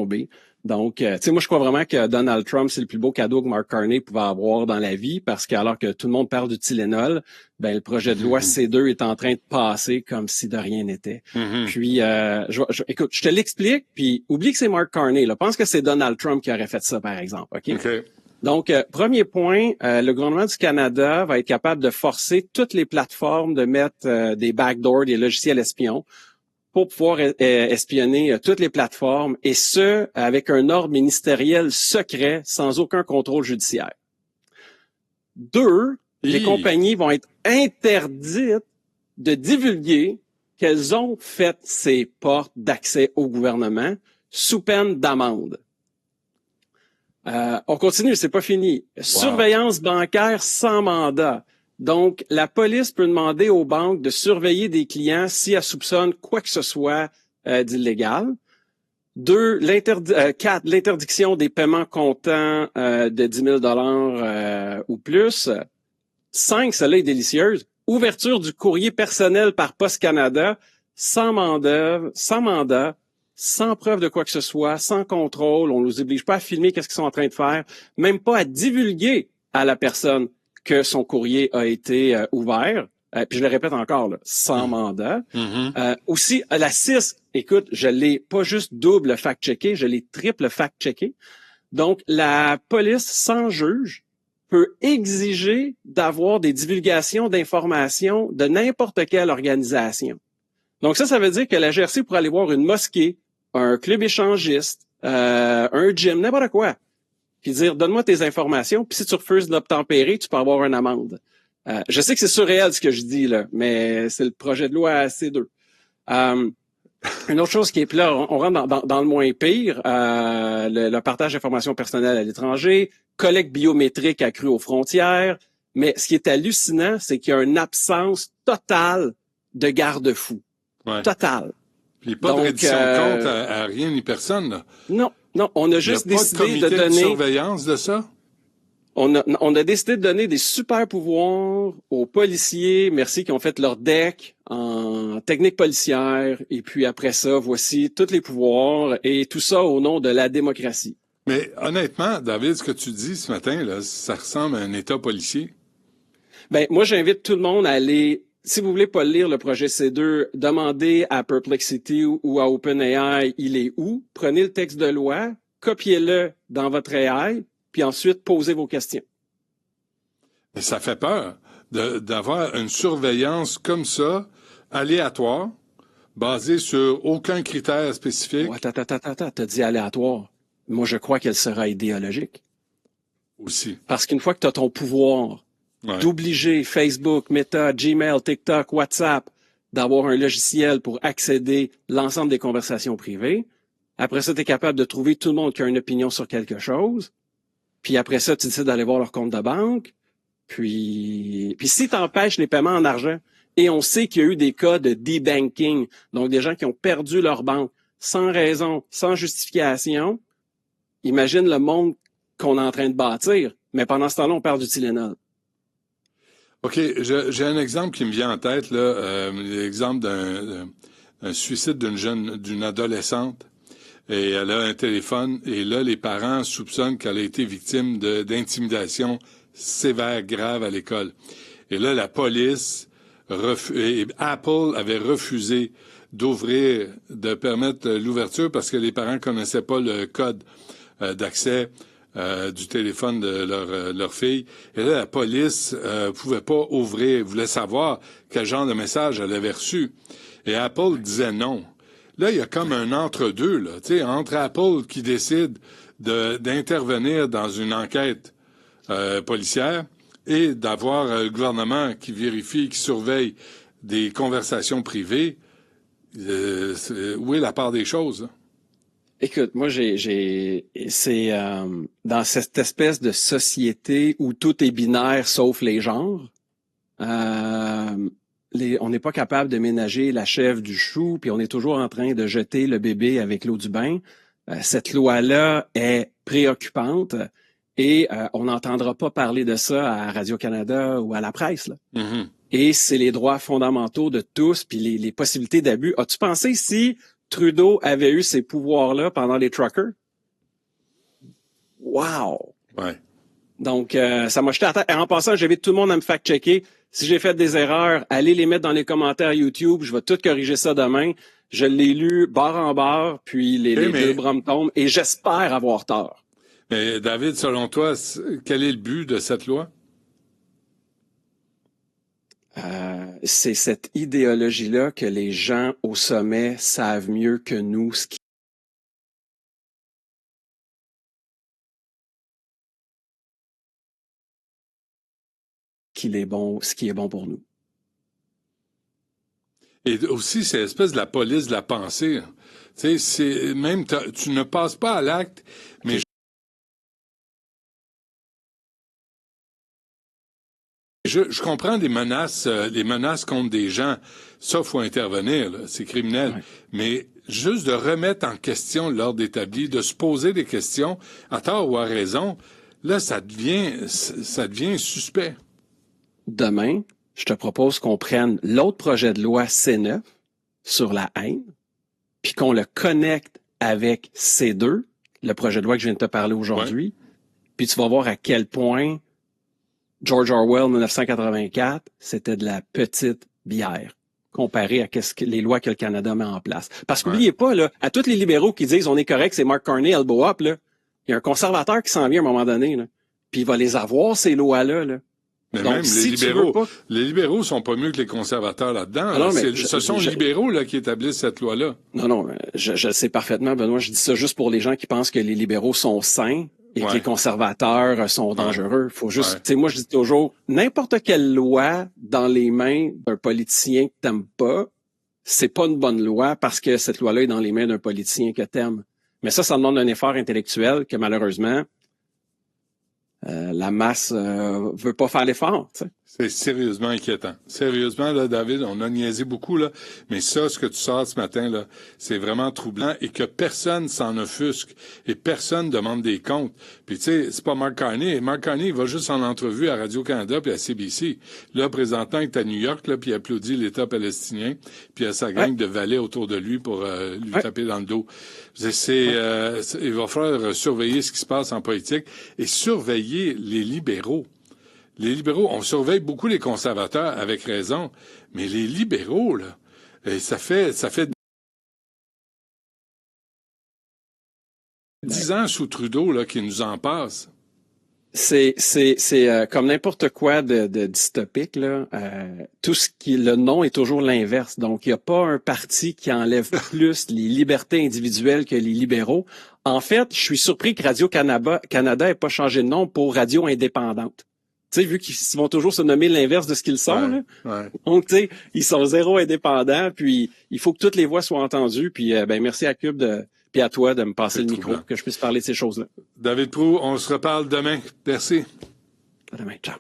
tomber. Donc, tu sais, moi, je crois vraiment que Donald Trump, c'est le plus beau cadeau que Mark Carney pouvait avoir dans la vie, parce qu'alors que tout le monde parle du Tylenol, ben le projet de loi C2 est en train de passer comme si de rien n'était. Puis, écoute, je te l'explique, puis oublie que c'est Mark Carney, là. Pense que c'est Donald Trump qui aurait fait ça, par exemple, OK? Donc, premier point, le gouvernement du Canada va être capable de forcer toutes les plateformes de mettre des backdoors, des logiciels espions, pour pouvoir espionner toutes les plateformes, et ce, avec un ordre ministériel secret, sans aucun contrôle judiciaire. 2, les compagnies vont être interdites de divulguer qu'elles ont fait ces portes d'accès au gouvernement sous peine d'amende. On continue, c'est pas fini. Wow. Surveillance bancaire sans mandat. Donc, la police peut demander aux banques de surveiller des clients si elles soupçonnent quoi que ce soit d'illégal. 4, l'interdiction des paiements comptants de 10 000 ou plus. 5, celle-là est délicieuse. Ouverture du courrier personnel par Poste Canada, sans mandat, sans preuve de quoi que ce soit, sans contrôle. On ne nous oblige pas à filmer qu'est-ce qu'ils sont en train de faire, même pas à divulguer à la personne que son courrier a été ouvert. Puis je le répète encore, là, sans mandat. Aussi, la 6, écoute, je l'ai pas juste double fact-checké, je l'ai triple fact-checké. Donc, la police, sans juge, peut exiger d'avoir des divulgations d'informations de n'importe quelle organisation. Donc ça veut dire que la GRC pourrait aller voir une mosquée, un club échangiste, un gym, n'importe quoi, puis dire, donne-moi tes informations, puis si tu refuses d'obtempérer, tu peux avoir une amende. Je sais que c'est surréel ce que je dis, là, mais c'est le projet de loi C2. Une autre chose qui est, puis là, on rentre dans le moins pire, le partage d'informations personnelles à l'étranger, collecte biométrique accrue aux frontières, mais ce qui est hallucinant, c'est qu'il y a une absence totale de garde-fous. Ouais. Totale. Puis pas de reddition de compte à rien ni personne, là. Non, on a juste décidé de donner... de surveillance de ça? On a décidé de donner des super pouvoirs aux policiers, merci, qui ont fait leur DEC en technique policière. Et puis après ça, voici tous les pouvoirs, et tout ça au nom de la démocratie. Mais honnêtement, David, ce que tu dis ce matin, là, ça ressemble à un État policier. Ben, moi, j'invite tout le monde à aller... Si vous voulez pas lire le projet C2, demandez à Perplexity ou à OpenAI, il est où? Prenez le texte de loi, copiez-le dans votre AI, puis ensuite posez vos questions. Mais ça fait peur d'avoir une surveillance comme ça, aléatoire, basée sur aucun critère spécifique. Oh, attends, t'as dit aléatoire. Moi, je crois qu'elle sera idéologique. Aussi. Parce qu'une fois que tu as ton pouvoir d'obliger Facebook, Meta, Gmail, TikTok, WhatsApp d'avoir un logiciel pour accéder à l'ensemble des conversations privées, après ça, tu es capable de trouver tout le monde qui a une opinion sur quelque chose, puis après ça, tu décides d'aller voir leur compte de banque, puis si tu empêches les paiements en argent, et on sait qu'il y a eu des cas de debanking, donc des gens qui ont perdu leur banque sans raison, sans justification, imagine le monde qu'on est en train de bâtir, mais pendant ce temps-là, on parle du Tylenol. OK, j'ai un exemple qui me vient en tête, là, l'exemple d'un suicide d'une adolescente, et elle a un téléphone, et là, les parents soupçonnent qu'elle a été victime d'intimidation sévère, grave à l'école. Et là, la police, et Apple avait refusé de permettre l'ouverture parce que les parents connaissaient pas le code d'accès du téléphone de leur fille. Et là, la police pouvait pas ouvrir, voulait savoir quel genre de message elle avait reçu. Et Apple disait non. Là, il y a comme un entre-deux, là, tu sais, entre Apple qui décide d'intervenir dans une enquête policière et d'avoir le gouvernement qui vérifie, qui surveille des conversations privées. Où est la part des choses, là? Écoute, moi, c'est dans cette espèce de société où tout est binaire sauf les genres. On n'est pas capable de ménager la chèvre du chou, puis on est toujours en train de jeter le bébé avec l'eau du bain. Cette loi-là est préoccupante et on n'entendra pas parler de ça à Radio-Canada ou à la presse, là. Mm-hmm. Et c'est les droits fondamentaux de tous, puis les possibilités d'abus. As-tu pensé si Trudeau avait eu ces pouvoirs-là pendant les truckers, wow! Ouais. Donc, ça m'a jeté à terre. Et en passant, j'invite tout le monde à me fact-checker. Si j'ai fait des erreurs, allez les mettre dans les commentaires YouTube. Je vais tout corriger ça demain. Je l'ai lu barre en barre, puis les deux bras me tombent, et j'espère avoir tort. Mais David, selon toi, quel est le but de cette loi? C'est cette idéologie-là que les gens au sommet savent mieux que nous ce qui est bon pour nous. Et aussi, c'est l'espèce de la police de la pensée. Tu sais, c'est même tu ne passes pas à l'acte, mais je comprends les menaces contre des gens. Ça, faut intervenir, là, c'est criminel. Ouais. Mais juste de remettre en question l'ordre établi, de se poser des questions, à tort ou à raison, là, ça devient suspect. Demain, je te propose qu'on prenne l'autre projet de loi C9 sur la haine, puis qu'on le connecte avec C2, le projet de loi que je viens de te parler aujourd'hui, ouais. Puis tu vas voir à quel point George Orwell, 1984, c'était de la petite bière comparé à les lois que le Canada met en place. Parce qu'oubliez pas, là, à tous les libéraux qui disent on est correct, c'est Mark Carney, elbow up, là, il y a un conservateur qui s'en vient à un moment donné, là, puis il va les avoir, ces lois-là, là. Mais donc, même si les libéraux sont pas mieux que les conservateurs là-dedans. Ah non, ce sont les libéraux là, qui établissent cette loi-là. Non, je le sais parfaitement, Benoît. Je dis ça juste pour les gens qui pensent que les libéraux sont sains et que les conservateurs sont dangereux. Faut juste, tu sais, moi je dis toujours, n'importe quelle loi dans les mains d'un politicien que t'aimes pas, c'est pas une bonne loi parce que cette loi-là est dans les mains d'un politicien que t'aimes. Mais ça demande un effort intellectuel que malheureusement, la masse veut pas faire l'effort. Tu sais. C'est sérieusement inquiétant. Sérieusement, là, David, on a niaisé beaucoup, là, mais ça, ce que tu sors ce matin, là, c'est vraiment troublant et que personne s'en offusque et personne demande des comptes. Puis, tu sais, c'est pas Mark Carney. Mark Carney, il va juste en entrevue à Radio-Canada puis à CBC. Là, présentant, il est à New York, là, puis il applaudit l'État palestinien, puis il a sa gang de valets autour de lui pour lui taper dans le dos. Il va falloir surveiller ce qui se passe en politique et surveiller les libéraux. Les libéraux, on surveille beaucoup les conservateurs avec raison, mais les libéraux, là, ça fait 10 ans sous Trudeau là qui nous en passe. C'est comme n'importe quoi de dystopique là. Tout ce qui le nom est toujours l'inverse. Donc il y a pas un parti qui enlève plus les libertés individuelles que les libéraux. En fait, je suis surpris que Radio-Canada ait pas changé de nom pour Radio Indépendante. Tu sais, vu qu'ils vont toujours se nommer l'inverse de ce qu'ils sont, là. Ouais. Donc, tu sais, ils sont zéro indépendants, puis il faut que toutes les voix soient entendues, puis merci à Cube puis à toi de me passer le micro, que je puisse parler de ces choses-là. David Proulx, on se reparle demain. Merci. À demain, ciao.